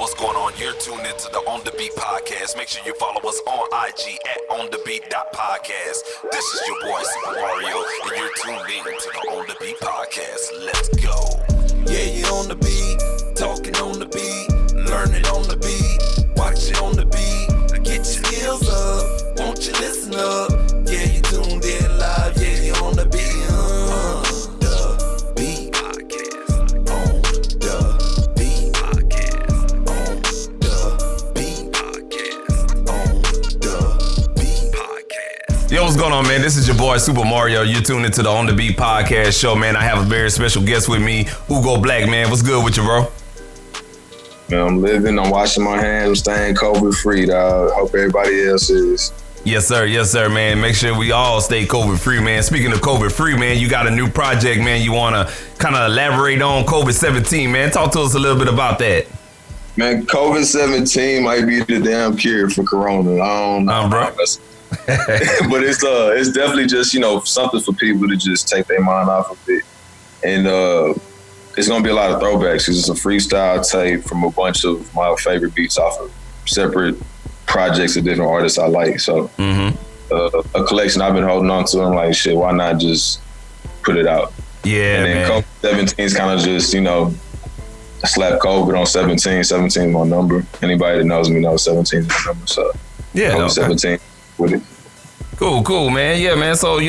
what's going on? You're tuned into the On The Beat podcast. Make sure you follow us on IG at onthebeat.podcast. This is your boy Supa Mario, and you're tuned in to the On The Beat podcast. Let's go. Yeah, you on the beat, talking on the beat, learning on the beat, watching on the beat. Get your skills up, won't you listen up? Yeah, you tuned in live, yeah, you on the beat. Yo, what's going on, man? This is your boy Supa Mario. You're tuned into the On The Beat podcast show, man. I have a very special guest with me, UGO BLK, man. What's good with you, bro? Man, I'm living, I'm washing my hands, I'm staying COVID free, dog. Hope everybody else is. Yes, sir, man. Make sure we all stay COVID free, man. Speaking of COVID free, man, you got a new project, man. You want to kind of elaborate on COVID-17, man. Talk to us a little bit about that. Man, COVID-17 might be the damn cure for Corona. I don't know, bro. But it's definitely just, something for people to just take their mind off of it. And it's going to be a lot of throwbacks because it's a freestyle tape from a bunch of my favorite beats off of separate projects of different artists I like. So a collection I've been holding on to. I'm like, shit, why not just put it out? Yeah, and then COVID-17 is kind of just, slap COVID on 17. 17 is my number. Anybody that knows me knows 17 is my number. So yeah, COVID 17 with it. Cool, man. Yeah, man. So,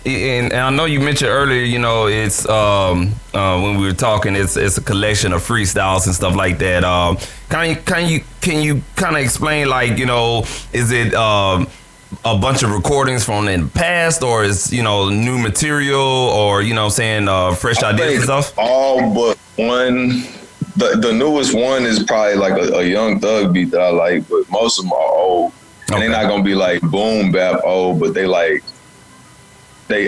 and I know you mentioned earlier, it's when we were talking, it's a collection of freestyles and stuff like that. Can you kind of explain, like, is it a bunch of recordings from in the past, or is new material, or fresh ideas and stuff? All but one. The newest one is probably like a Young Thug beat that I like, but most of them are old. And they're not gonna be like boom bap old, but they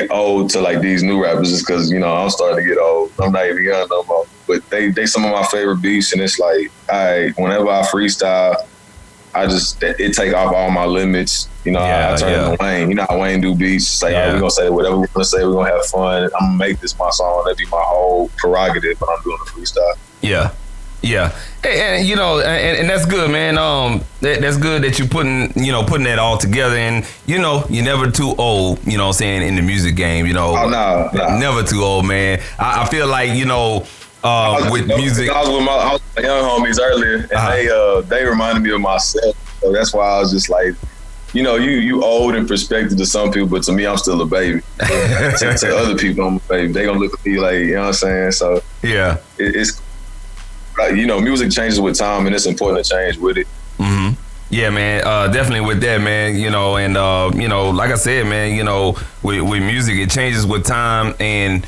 old to like these new rappers just because I'm starting to get old. I'm not even young no more. But they some of my favorite beats, and it's like whenever I freestyle, it take off all my limits. I turn into Wayne. How Wayne do beats. It's like, we're gonna say whatever we're gonna say, we're gonna have fun. I'm gonna make this my song. That'd be my whole prerogative when I'm doing a freestyle. Yeah. And and that's good, man. That's good that you putting that all together, and you're never too old, in the music game, Oh, no. Never too old, man. I feel like, with music. I was with my young homies earlier, and they reminded me of myself. So that's why I was just like, you old in perspective to some people, but to me, I'm still a baby. to other people, I'm a baby. They gonna look at me like, what I'm saying? So yeah, it's music changes with time, and it's important to change with it. Mm-hmm. Yeah, man, definitely with that, man. And like I said, man, with music, it changes with time, and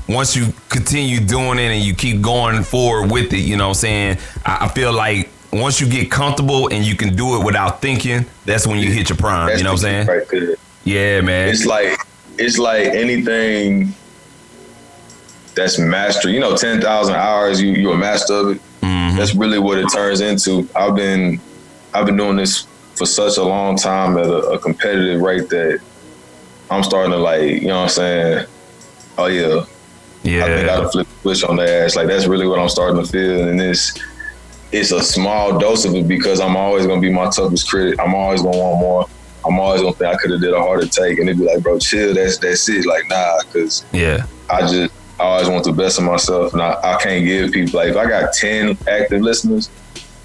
once you continue doing it and you keep going forward with it, I feel like once you get comfortable and you can do it without thinking, that's when you hit your prime. That's what I'm saying? Right there. Yeah, man. It's like anything that's mastery. 10,000 hours, you're a master of it. Mm-hmm. That's really what it turns into. I've been doing this for such a long time at a competitive rate that I'm starting to like, what I'm saying? Oh yeah. Yeah. I think I can flip the switch on the ass. Like, that's really what I'm starting to feel. And it's a small dose of it because I'm always gonna be my toughest critic. I'm always gonna want more. I'm always gonna think I could have did a harder take, and it'd be like, bro, chill. That's it. Like, nah, because I always want the best of myself, and I can't give people, like, if I got 10 active listeners,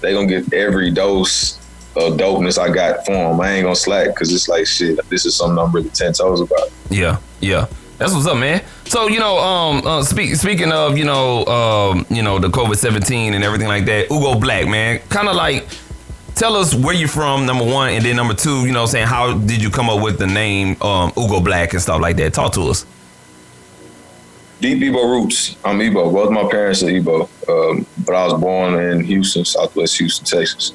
they gonna get every dose of dopeness I got for them. I ain't gonna slack, because it's like, shit, this is something I'm really 10 toes about. Yeah. That's what's up, man. So, speaking of, the COVID-17 and everything like that, UGO BLK, man, kind of like, tell us where you're from, number one, and then number two, how did you come up with the name UGO BLK and stuff like that? Talk to us. Deep Igbo roots. I'm Igbo. Both my parents are Igbo, but I was born in Houston, Southwest Houston, Texas.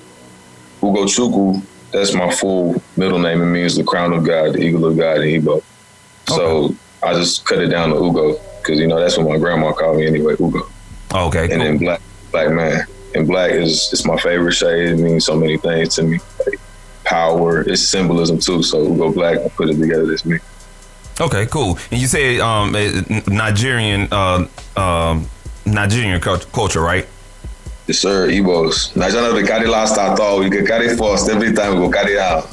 Ugo Chukwu, that's my full middle name. It means the crown of God, the eagle of God in Igbo. So I just cut it down to Ugo because, that's what my grandma called me anyway, Ugo. Okay, and then black man. And black is my favorite shade. It means so many things to me. Like power, it's symbolism too. So UGO BLK, I put it together, that's me. Okay, cool. And you said Nigerian culture, right? Yes, sir, Ibos. Nigerian de carry last I thought we could carry first. Every time we go carry out.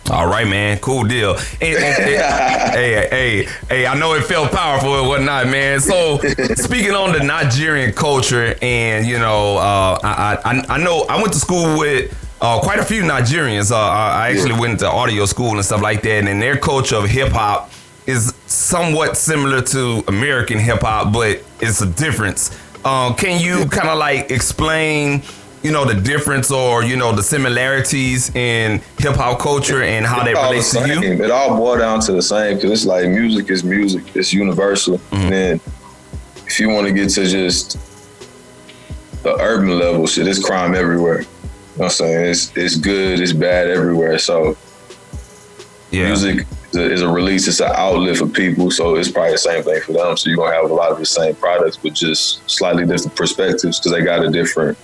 All right, man. Cool deal. Hey, I know it felt powerful and whatnot, man. So, speaking on the Nigerian culture, and you know, I know I went to school with quite a few Nigerians. I actually went to audio school and stuff like that, and their culture of hip hop is somewhat similar to American hip hop, but it's a difference. Can you kind of like explain, you know, the difference or, you know, the similarities in hip hop culture and how that relates to you? It all boils down to the same, because it's like music is music. It's universal. Mm-hmm. And then if you want to get to just the urban level, shit, it's crime everywhere. You know what I'm saying? It's good, it's bad everywhere. So music is a release, it's an outlet for people. So it's probably the same thing for them. So you're going to have a lot of the same products, but just slightly different perspectives because they got a different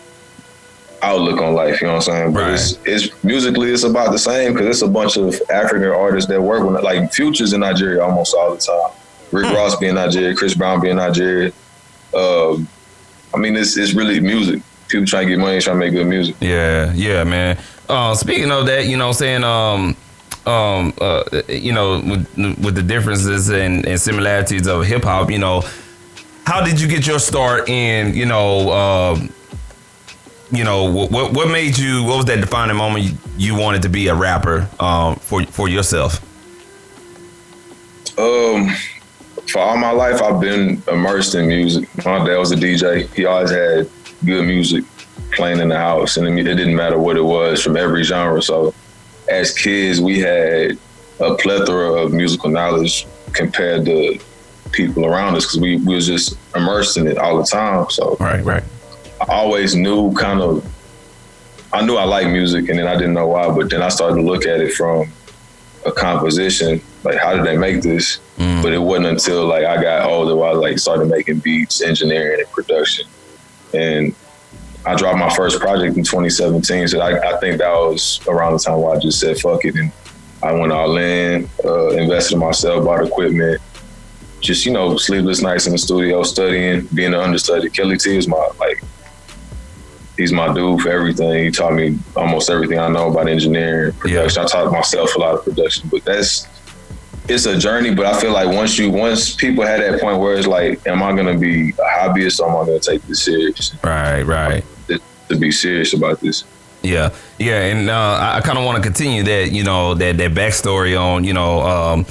outlook on life, you know what I'm saying? But it's musically, it's about the same because it's a bunch of African artists that work with, like Future's in Nigeria almost all the time. Rick Ross being Nigeria, Chris Brown being Nigeria. I mean, it's really music. People trying to get money, trying to make good music. Yeah, man. Speaking of that, you know what I'm saying, you know, with the differences and similarities of hip hop, you know, how did you get your start in, you know, what made you, what was that defining moment you wanted to be a rapper for yourself? For all my life, I've been immersed in music. My dad was a DJ. He always had good music playing in the house, and it didn't matter what it was from every genre. So as kids, we had a plethora of musical knowledge compared to people around us because we was just immersed in it all the time. So right. I always knew I knew I liked music, and then I didn't know why, but then I started to look at it from a composition, like how did they make this? But it wasn't until like I got older where I like started making beats, engineering, and production. And I dropped my first project in 2017, so I think that was around the time where I just said fuck it, and I went all in, invested in myself, bought equipment, just, you know, sleepless nights in the studio, studying, being an understudy. Kelly T is he's my dude for everything. He taught me almost everything I know about engineering, production. I taught myself a lot of production, but it's a journey. But I feel like once people had that point where it's like, am I going to be a hobbyist or am I going to take this serious? Right. To be serious about this. Yeah. And I kind of want to continue that, you know, that backstory on, you know,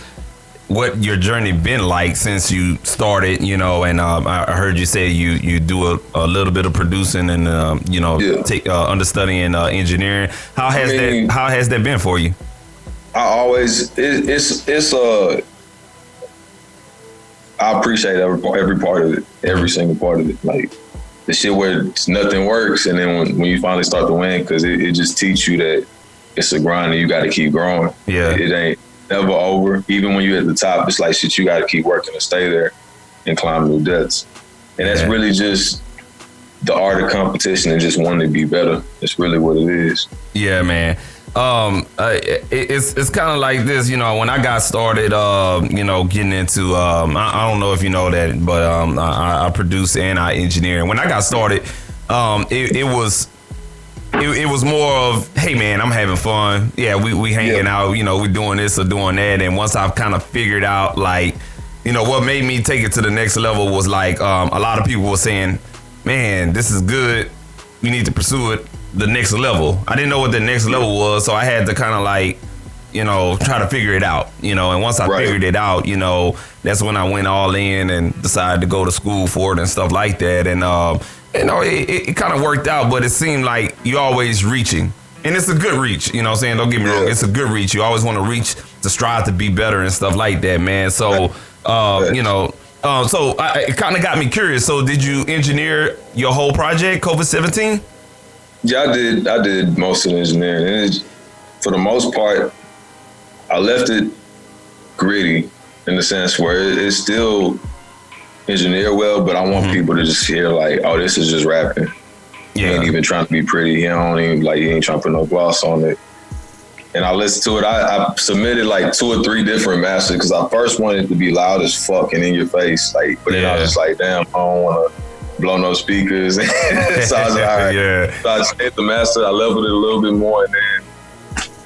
what your journey been like since you started, you know, and I heard you say you do a little bit of producing and you know, understudying engineering. How has that been for you? I appreciate every part of it, every single part of it. Like the shit where nothing works, and then when you finally start to win, because it just teaches you that it's a grind and you got to keep growing. Yeah, it ain't never over. Even when you're at the top, it's like shit, you got to keep working to stay there and climb new depths. And that's really just the art of competition and just wanting to be better. That's really what it is. Yeah, man. It's kind of like this, you know, when I got started, you know, getting into, I don't know if you know that, but I produce and I engineer. And when I got started, it was more of, hey man, I'm having fun. Yeah, we hanging out, you know, we doing this or doing that. And once I've kind of figured out, like, you know, what made me take it to the next level was like, a lot of people were saying, man, this is good. You need to pursue it the next level. I didn't know what the next level was, so I had to kind of like, you know, try to figure it out, you know. And once I figured it out, you know, that's when I went all in and decided to go to school for it and stuff like that. And you know, it kind of worked out, but it seemed like you're always reaching. And it's a good reach, you know what I'm saying? Don't get me wrong, it's a good reach. You always want to reach to strive to be better and stuff like that, man. So, you know, so it kind of got me curious. So did you engineer your whole project, COVID-17? Yeah, I did most of the engineering. And for the most part, I left it gritty in the sense where it's still engineered well, but I want people to just hear like, oh, this is just rapping. He ain't even trying to be pretty. He ain't trying to put no gloss on it. And I listened to it. I submitted like 2 or 3 different masters because I first wanted it to be loud as fuck and in your face. Like, but then I was just like, damn, I don't want to blow no speakers. So I was like, all right. Yeah. So I just hit the master. I leveled it a little bit more, and then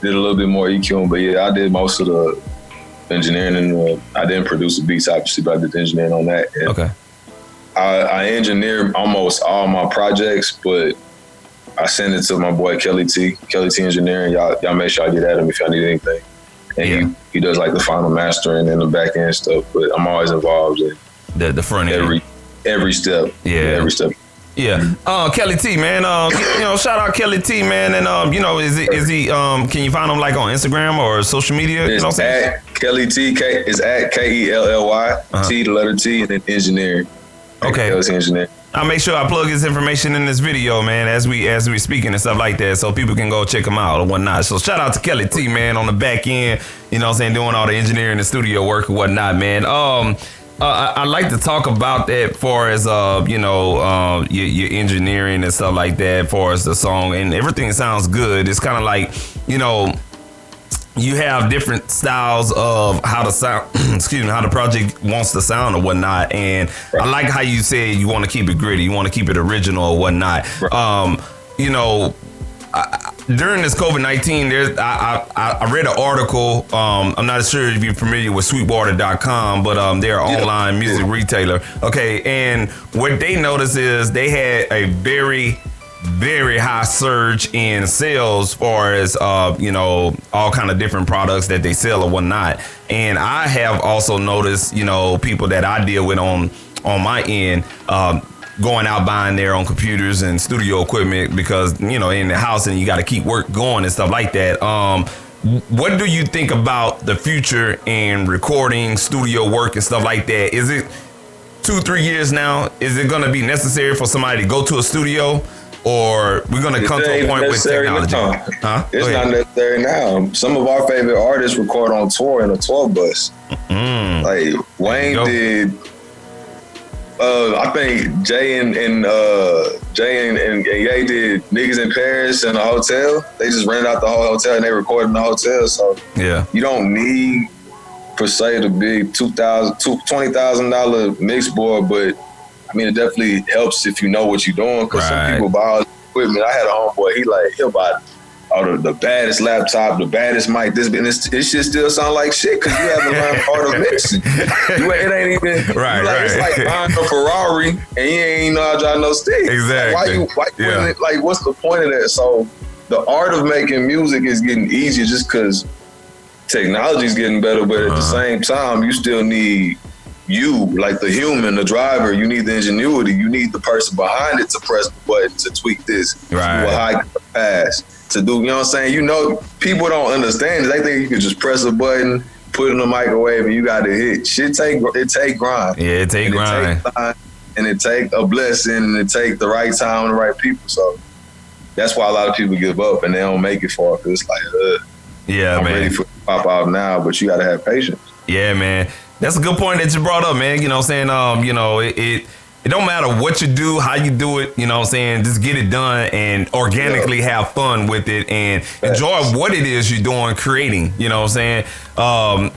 did a little bit more EQing. But yeah, I did most of the engineering, and I didn't produce the beats, obviously, but I did the engineering on that. And Okay. I engineered almost all my projects, but I sent it to my boy Kelly T Engineering. Y'all make sure I get at him if y'all need anything. And he does like the final mastering and the back end stuff. But I'm always involved in the front end. Every step. Yeah. Every step. Yeah. Kelly T, man. Shout out Kelly T, man. And is he can you find him like on Instagram or social media? It's at Kelly T. It's at KELLY T, the letter T, and then engineering. Okay. Engineering. I'll make sure I plug his information in this video, man, as we speaking and stuff like that, so people can go check him out or whatnot. So shout out to Kelly T, man, on the back end, you know what I'm saying, doing all the engineering and studio work and whatnot, man. I like to talk about that far as your engineering and stuff like that, far as the song, and everything sounds good. It's kind of like, you have different styles of how the sound, how the project wants to sound or whatnot. And I like how you said you want to keep it gritty, you want to keep it original or whatnot. During this COVID-19, I read an article. I'm not sure if you're familiar with Sweetwater.com, but they're an online music retailer. Okay, and what they noticed is they had a very, very high surge in sales, as far as all kind of different products that they sell or whatnot. And I have also noticed, people that I deal with on my end, going out buying their own computers and studio equipment because, in the house and you got to keep work going and stuff like that. What do you think about the future in recording, studio work and stuff like that? Is it 2-3 years now? Is it going to be necessary for somebody to go to a studio, or we're going to come to a point with technology? It's not necessary now. Some of our favorite artists record on tour in a tour bus. Like Wayne did. I think Jay and Ye did Niggas in Paris in a hotel. They just rented out the whole hotel and they recorded in the hotel. So you don't need per se the big $20,000 mix board, but I mean it definitely helps if you know what you're doing. Because some people buy all the equipment. I had a homeboy. He'll buy the baddest laptop, the baddest mic. It should still sound like shit because you haven't learned part of mixing. It ain't even It's like buying a Ferrari and you ain't know how to drive no stick. Exactly. Why you what's the point of that? So the art of making music is getting easier just because technology is getting better, but at the same time, you still need you, like the human, the driver. You need the ingenuity. You need the person behind it to press the button to tweak this, to do a high pass, to do, you know what I'm saying? People don't understand it. They think you can just press a button, put it in the microwave, and you got to hit. It take grind. Yeah, it take grind. And it take a blessing, and it take the right time and the right people. So that's why a lot of people give up and they don't make it far, because it's like, I'm ready for it to pop out now, but you got to have patience. Yeah, man. That's a good point that you brought up, man. You know what I'm saying? It don't matter what you do, how you do it, you know what I'm saying? Just get it done and organically have fun with it and enjoy what it is you're doing, creating, you know what I'm saying?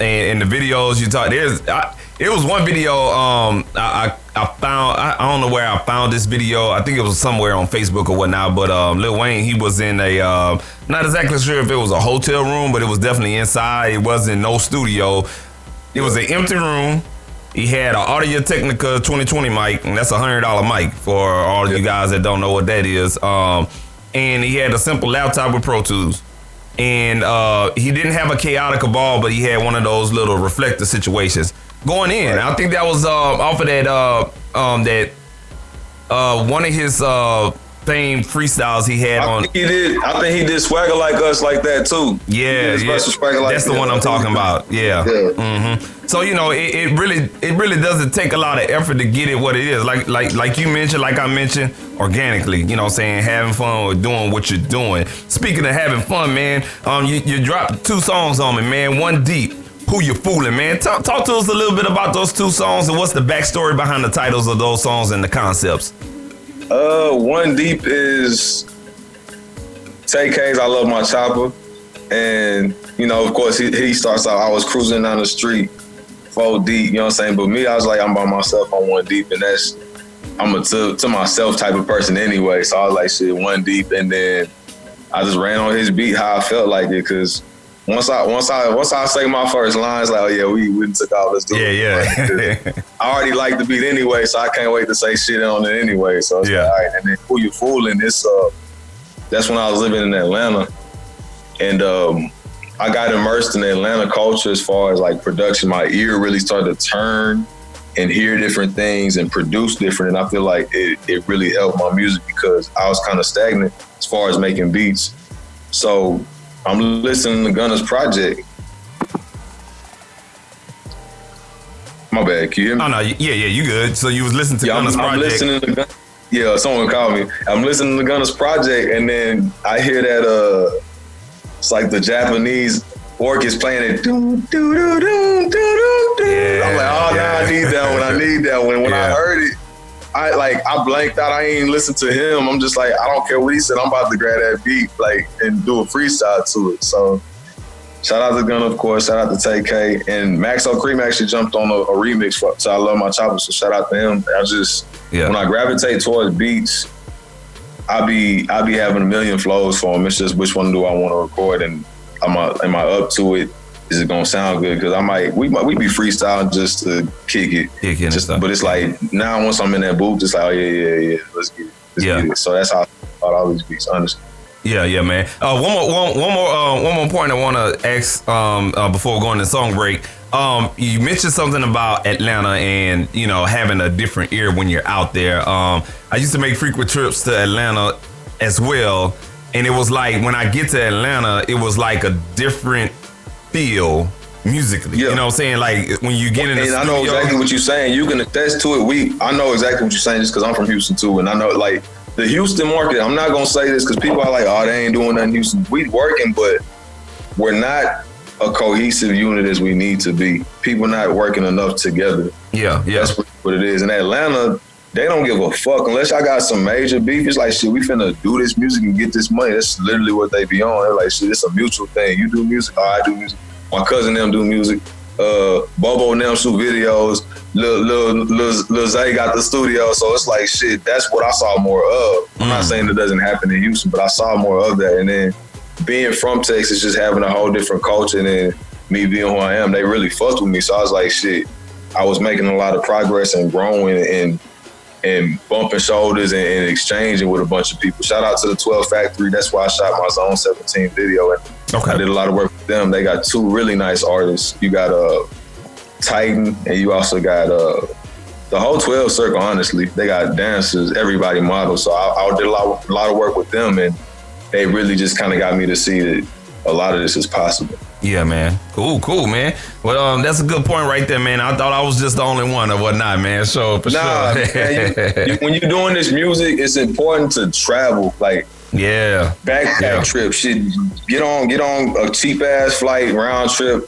And the videos you talk, it was one video I found, I don't know where I found this video. I think it was somewhere on Facebook or whatnot, but Lil Wayne, he was in a, not exactly sure if it was a hotel room, but it was definitely inside. It wasn't no studio. It was an empty room. He had an Audio Technica 2020 mic, and that's a $100 mic for all of you guys that don't know what that is. And he had a simple laptop with Pro Tools. And he didn't have a chaotic ball, but he had one of those little reflector situations going in. I think that was off of that one of his famed freestyles he had on. I think he did Swagger Like Us like that too. Yeah. That's the one I'm talking about. Yeah. Mm-hmm. So it really doesn't take a lot of effort to get it what it is. Like you mentioned, like I mentioned, organically. You know what I'm saying? Having fun with doing what you're doing. Speaking of having fun, man, you dropped 2 songs on me, man. One Deep. Who You Foolin', man? Talk to us a little bit about those 2 songs and what's the backstory behind the titles of those songs and the concepts. One Deep is Tay K's I Love My Chopper. And, of course, he starts out, I was cruising down the street, 4 deep, you know what I'm saying? But me, I was like, I'm by myself on 1 Deep. And that's I'm a to myself type of person anyway. So I was like, shit, one deep, and then I just ran on his beat how I felt like it, because once I say my first lines, like, oh yeah, we took off, let's do it. Yeah. I already like the beat anyway, so I can't wait to say shit on it anyway. So it's like, all right, and then Who You Foolin', that's when I was living in Atlanta, and I got immersed in the Atlanta culture as far as like production. My ear really started to turn and hear different things and produce different, and I feel like it really helped my music, because I was kind of stagnant as far as making beats. So I'm listening to Gunna's project. My bad, can you hear me? Oh no, yeah, you good. So you was listening to Gunna's project. I'm listening to someone called me. I'm listening to Gunna's project, and then I hear that it's like the Japanese orchestra playing it. Doo, doo, doo, doo, doo, doo, doo. Yeah, I'm like, oh no, I need that one. When I heard it, I blanked out. I ain't listened to him. I'm just like, I don't care what he said. I'm about to grab that beat, like, and do a freestyle to it. So shout out to Gunna, of course. Shout out to TK, and Maxo Cream actually jumped on a remix for So I Love My Chopper. So shout out to him. When I gravitate towards beats, I be having a million flows for them. It's just which one do I want to record, and am I up to it? Is it gonna sound good? Because we be freestyling just to kick it. But it's like now once I'm in that booth, it's like, oh yeah, let's get it. So that's how I thought all these beats, honestly. Yeah, man. One more point I want to ask before going to song break. You mentioned something about Atlanta and having a different ear when you're out there. I used to make frequent trips to Atlanta as well, and it was like when I get to Atlanta, it was like a different feel musically. You know what I'm saying? Like when you get in the studio. I know exactly what you're saying. You can attest to it. I know exactly what you're saying just because I'm from Houston too, and I know like the Houston market. I'm not gonna say this because people are like, oh, they ain't doing nothing in Houston. We working, but we're not a cohesive unit as we need to be. People not working enough together. Yeah. That's what it is. In Atlanta, they don't give a fuck unless I got some major beef. It's like, shit, we finna do this music and get this money. That's literally what they be on. They're like, shit, it's a mutual thing. You do music, I do music. My cousin them do music. Bobo and them shoot videos. Lil Zay got the studio. So it's like, shit, that's what I saw more of. I'm not saying it doesn't happen in Houston, but I saw more of that. And then being from Texas, just having a whole different culture, and then me being who I am, they really fucked with me. So I was like, shit, I was making a lot of progress and growing and bumping shoulders and exchanging with a bunch of people. Shout out to the 12 Factory. That's why I shot my Zone 17 video. And I did a lot of work with them. They got two really nice artists. You got Titan, and you also got the whole 12 circle, honestly. They got dancers, everybody models. So I did a lot of work with them, and they really just kind of got me to see that a lot of this is possible. Yeah, man. Cool, man. Well, that's a good point right there, man. I thought I was just the only one or whatnot, man. So for sure. Man, when you're doing this music, it's important to travel. Like, backpack trip. Shit, get on a cheap ass flight, round trip,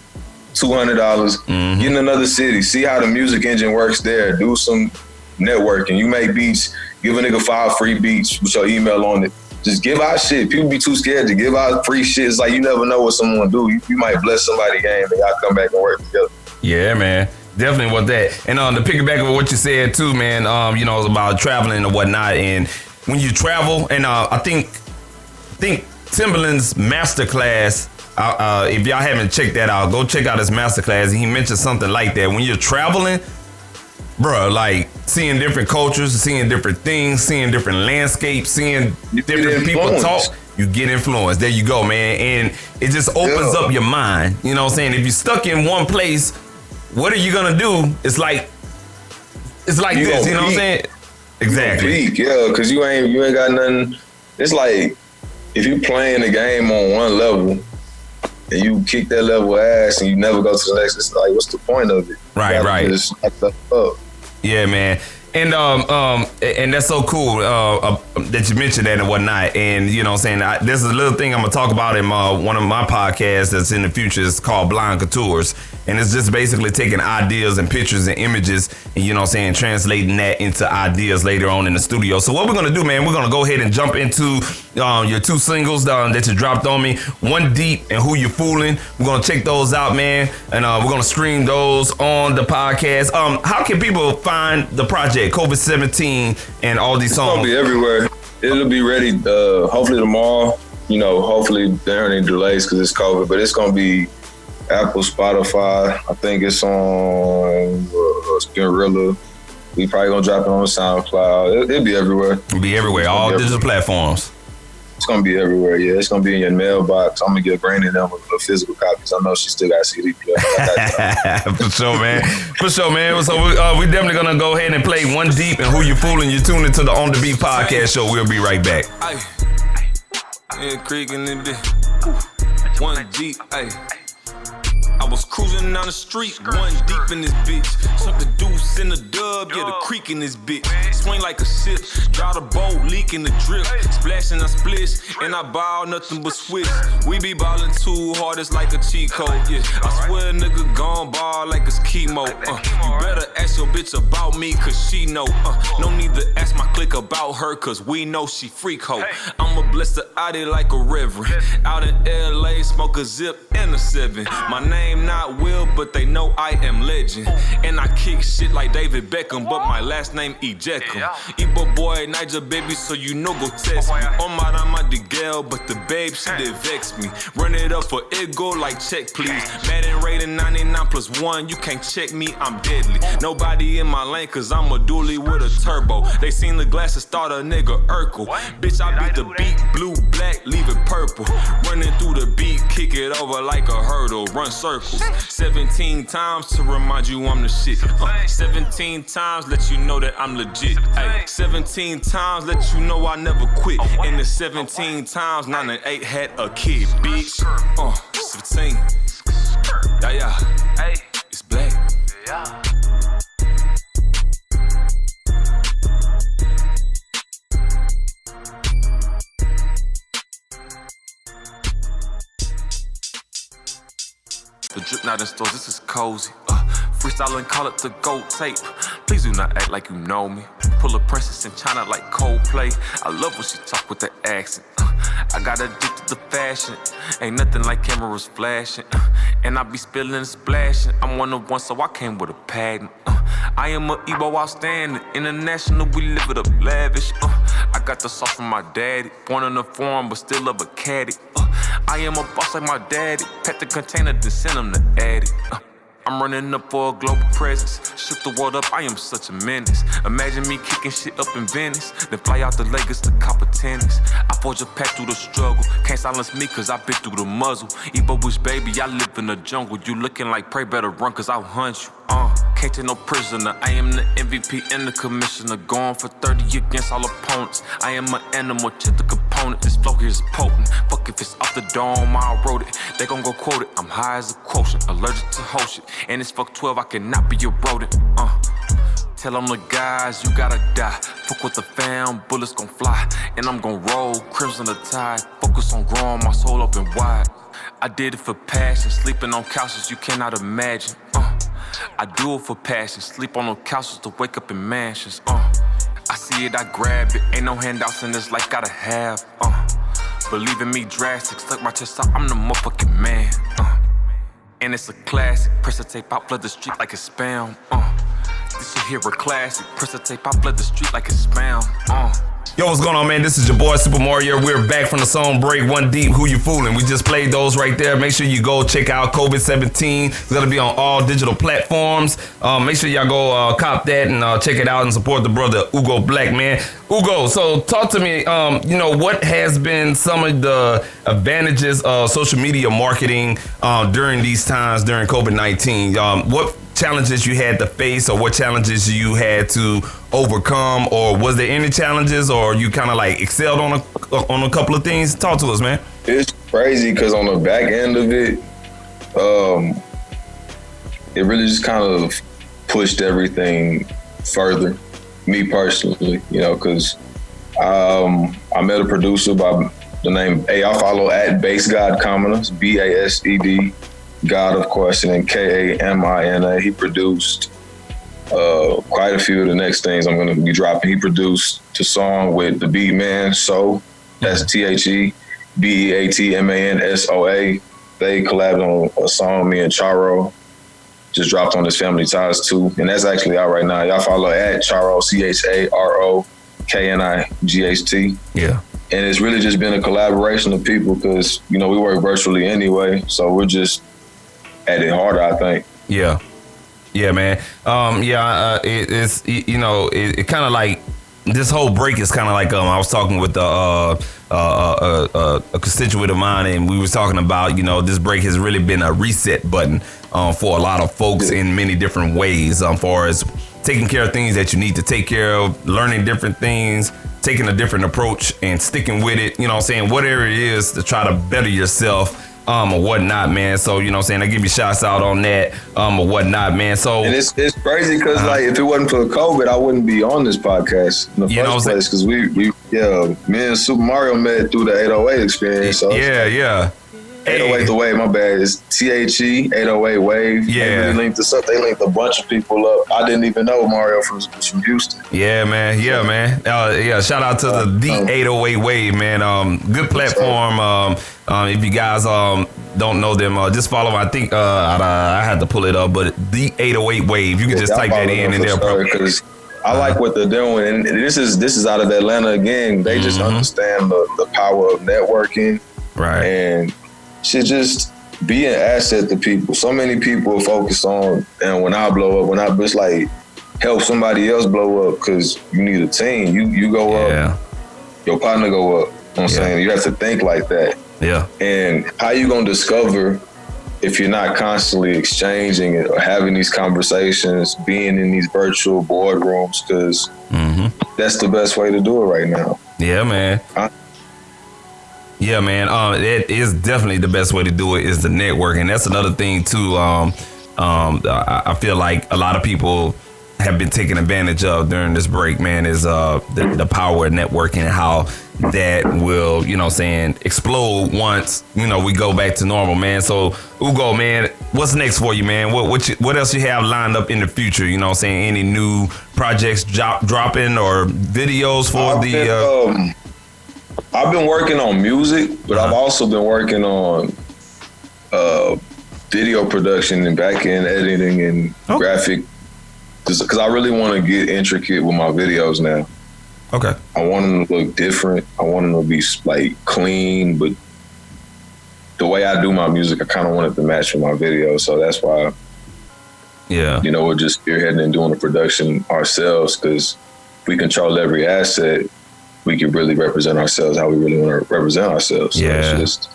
$200. Get in another city, see how the music engine works there. Do some networking. You make beats, give a nigga 5 free beats with your email on it. Just give out shit. People be too scared to give out free shit. It's like you never know what someone do. You might bless somebody's game and y'all come back and work together. Yeah, man. Definitely with that. And to piggyback with what you said too, man, about traveling and whatnot. And when you travel, and I think Timbaland's masterclass, if y'all haven't checked that out, go check out his masterclass. He mentioned something like that. When you're traveling, bro, like seeing different cultures, seeing different things, seeing different landscapes, seeing different people talk, you get influenced. There you go, man. And it just opens up your mind. You know what I'm saying? If you're stuck in one place, what are you gonna do? It's like this, you know what I'm saying? Exactly. Because you ain't got nothing. It's like if you playing the game on one level and you kick that level ass and you never go to the next, it's like, what's the point of it? Right. Just up. Yeah, man. And that's so cool that you mentioned that and whatnot. And you know what I'm saying, there's a little thing I'm gonna talk about in one of my podcasts that's in the future. It's called Blind Couture. and it's just basically taking ideas and pictures and images and, you know what I'm saying, translating that into ideas later on in the studio. So what we're going to do, man, we're going to go ahead and jump into your 2 singles that you dropped on me, One Deep and Who You Foolin'. We're going to check those out, man, and we're going to stream those on the podcast. How can people find the project, COVID-17, and all these songs? It'll be everywhere. It'll be ready hopefully tomorrow. You know, hopefully there aren't any delays because it's COVID, but it's going to be Apple, Spotify. I think it's on Spinrilla. We probably going to drop it on SoundCloud. It'll be everywhere. It'll be everywhere, all digital platforms. It's going to be everywhere, yeah. It's going to be in your mailbox. I'm going to get Granny them with a physical copy. I know she still got a CD player. For sure, man. For sure, man. So we definitely going to go ahead and play One Deep and Who You Foolin'. You're tuned into the On The Beat podcast show. We'll be right back. Creek in the bit. One deep, ayy. I was cruising down the street, one deep in this bitch. Something deuce in the dub, yeah, the creek in this bitch. Swing like a ship, drive the boat, leak in the drip. Splashing I splish, and I ball nothing but switch. We be ballin' too hard, it's like a cheat code, yeah. I swear a nigga gon' ball like it's chemo. You better ask your bitch about me, cause she know. No need to ask my clique about her, cause we know she freak hoe. I'ma bless the Audi like a reverend. Out in LA, smoke a zip and a 7. My name not Will, but they know I am legend. And I kick shit like David Beckham, but my last name Ejeckum. Igbo boy, Niger baby, so you know go test me. On my girl, but the babe, she did vex me. Run it up for it, go like check please. Madden rating 99+1, you can't check me, I'm deadly. Nobody in my lane, cause I'm a dually with a turbo. They seen the glasses, start a nigga Urkel. Bitch, I beat the beat, blue, black, leave it purple. Running through the beat, kick it over like a hurdle. Run circles 17 times to remind you I'm the shit. 17 times let you know that I'm legit. Ay, 17 times let you know I never quit. And the 17 times 9 and 8 had a kid, bitch. 17. Yeah. It's black. The drip not in stores, this is cozy. Freestyle and call it the gold tape. Please do not act like you know me. Pull a princess in China like Coldplay. I love when she talk with that accent. I got addicted to fashion. Ain't nothing like cameras flashing. And I be spilling and splashing. I'm 1 of 1, so I came with a patent. I am a Igbo outstanding. International, we live it up lavish. I got the sauce from my daddy. Born in the foreign, but still love a caddy. I am a boss like my daddy. Pack the container, then send him to Addy. I'm running up for a global presence. Shook the world up, I am such a menace. Imagine me kicking shit up in Venice, then fly out to Lagos to copper tennis. I forge a path through the struggle. Can't silence me cause I been through the muzzle. Igbo wish baby, I live in the jungle. You looking like prey, better run cause I'll hunt you. Can't take no prisoner. I am the MVP and the commissioner. Going for 30 against all opponents. I am an animal, check the component. This flow here is potent. Fuck if it's off the dome, I wrote it. They gon' go quote it. I'm high as a quotient, allergic to whole shit. And it's fuck 12, I cannot be a rodent. Tell them the guys, you gotta die. Fuck with the fam, bullets gon' fly. And I'm gon' roll, crimson the tide. Focus on growing my soul open wide. I did it for passion, sleeping on couches you cannot imagine. I do it for passion, sleep on no couches to wake up in mansions. I see it, I grab it. Ain't no handouts in this life, gotta have. Believe in me drastic, stuck my chest out, I'm the motherfucking man. And it's a classic, press the tape out, flood the street like it's spam. This shit here a classic, press the tape out, flood the street like it's spam. Yo, what's going on, man? This is your boy Supa Mario. We're back from the song break, One Deep, Who You Foolin'. We just played those right there. Make sure you go check out COVID-17. It's gonna be on all digital platforms. Make sure y'all go cop that and check it out and support the brother UGO BLK, man. UGO, so talk to me, what has been some of the advantages of social media marketing during these times, during COVID-19? What challenges you had to face, or what challenges you had to overcome, or was there any challenges, or you kind of like excelled on a couple of things? Talk to us, man. It's crazy because on the back end of it, it really just kind of pushed everything further. Me personally, because I met a producer by the name, I follow at BassGod Commoners, BASED God, of course, and then Kamina. He produced quite a few of the next things I'm going to be dropping. He produced the song with the beat man, So. That's TheBeatmanSoa. They collabed on a song, me and Charo. Just dropped on this Family Ties too. And that's actually out right now. Y'all follow at Charo, CharoKniGht. Yeah. And it's really just been a collaboration of people because, we work virtually anyway. So we're just at it harder, I think. Yeah. Yeah, man. It's kind of like, this whole break is kind of like I was talking with a constituent of mine, and we was talking about this break has really been a reset button for a lot of folks in many different ways, far as taking care of things that you need to take care of, learning different things, taking a different approach and sticking with it. Whatever it is to try to better yourself. Or whatnot, man. So, I give you shouts out on that, or whatnot, man. So, and it's crazy because, if it wasn't for COVID, I wouldn't be on this podcast in the first place. Because me and Supa Mario met through the 808 experience. So yeah. 808 The Wave, my bad. It's THE 808 Wave. Yeah. They linked a bunch of people up. I didn't even know Mario was from Houston. Yeah, man. Shout out to the 808 Wave, man. Good platform. If you guys don't know them, just follow them. I think I had to pull it up, but the 808 Wave. You can just type that in and they'll because I like what they're doing, and this is out of Atlanta again. They just understand the power of networking, right? And should just be an asset to people. So many people are focused on, and when I blow up, it's like help somebody else blow up because you need a team. You go up, your partner go up. You know what I'm saying? You have to think like that. Yeah. And how you gonna discover if you're not constantly exchanging it or having these conversations, being in these virtual boardrooms? Because that's the best way to do it right now. Yeah, man. Yeah, man. It is definitely the best way to do it is the networking. That's another thing too. I feel like a lot of people have been taken advantage of during this break, man, is the power of networking and how that will, explode once, we go back to normal, man. So, UGO, man, what's next for you, man? What else you have lined up in the future? Any new projects dropping or videos for I've been working on music, but I've also been working on video production and back-end editing and graphic, because I really want to get intricate with my videos now. Okay. I want them to look different. I want them to be clean, but the way I do my music, I kind of want it to match with my videos. So that's why, we're just spearheading and doing the production ourselves, because if we control every asset, we can really represent ourselves how we really want to represent ourselves. So it's just,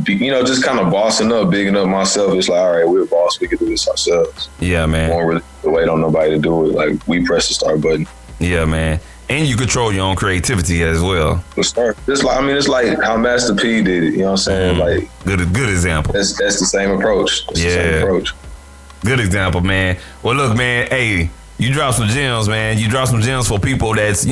just kind of bossing up, bigging up myself. It's like, all right, we're a boss. We can do this ourselves. Yeah, man. We won't really wait on nobody to do it. Like, we press the start button. Yeah, man. And you control your own creativity as well. It's like how Master P did it. You know what I'm saying? Like, good example. That's the same approach. The same approach. Good example, man. Well, look, man. Hey, you drop some gems, man. You drop some gems for people that's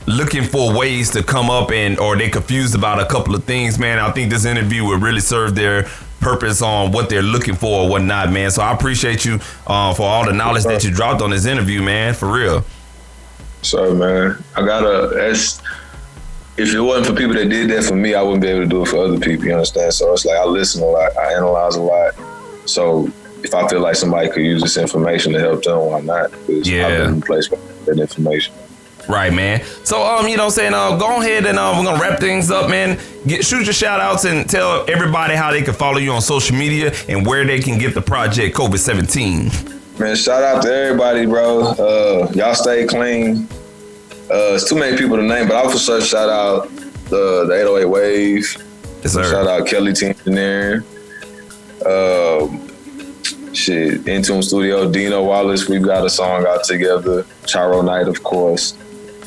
looking for ways to come up or they confused about a couple of things, man. I think this interview will really serve their purpose on what they're looking for or whatnot, man. So I appreciate you for all the knowledge that you dropped on this interview, man. For real. So, man, if it wasn't for people that did that for me, I wouldn't be able to do it for other people, you understand? So it's like I listen a lot, I analyze a lot. So if I feel like somebody could use this information to help them, why not? Because I've been in place for that information. Right, man. So, go ahead and we're going to wrap things up, man. Shoot your shout outs and tell everybody how they can follow you on social media and where they can get the project COVID-17. Man, shout out to everybody, bro. Y'all stay clean. It's too many people to name, but I'll for sure shout out the 808 Wave. Yes, sir. Shout out Kelly T Engineering. Intune Studio, Dino Wallace. We've got a song out together. Charo Night, of course.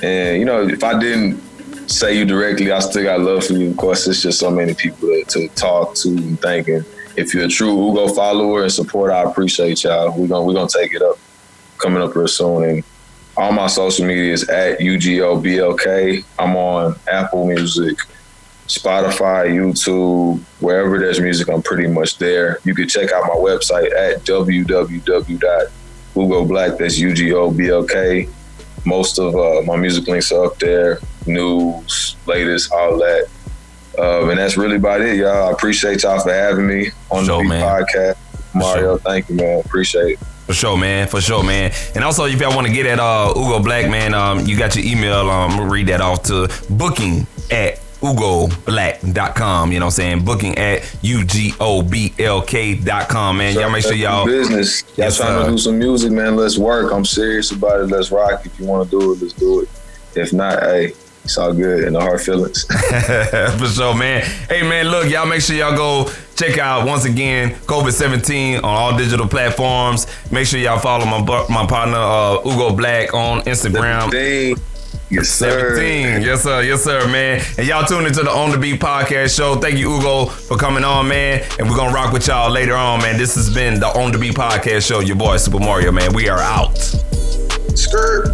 And, if I didn't say you directly, I still got love for you. Of course, it's just so many people to talk to and thank. And if you're a true UGO follower and supporter, I appreciate y'all. We're gonna take it up, coming up real soon. And all my social media is at UGO BLK. I'm on Apple Music, Spotify, YouTube, wherever there's music, I'm pretty much there. You can check out my website at www.UGO Black. That's UGO BLK. Most of my music links are up there. News, latest, all that. And that's really about it, y'all. I appreciate y'all for having me on the Beat Podcast. Mario, thank you, man. Appreciate it. For sure, man. And also, if y'all want to get at UGO Black, man, you got your email. I'm going to read that off to booking@UGOBlack.com. You know what I'm saying? Booking@UGOBLK.com, man. Y'all make sure y'all... business. Y'all trying to do some music, man. Let's work. I'm serious about it. Let's rock. If you want to do it, let's do it. If not, hey, it's all good. No hard feelings. For sure, man. Hey, man, look, y'all make sure y'all go check out, once again, COVID-17 on all digital platforms. Make sure y'all follow my partner, UGO Black, on Instagram. 17. Yes, sir. 17. Yes, sir, man. And y'all tune into the On The Beat podcast show. Thank you, UGO, for coming on, man. And we're going to rock with y'all later on, man. This has been the On The Beat podcast show. Your boy, Supa Mario, man. We are out. Skirt.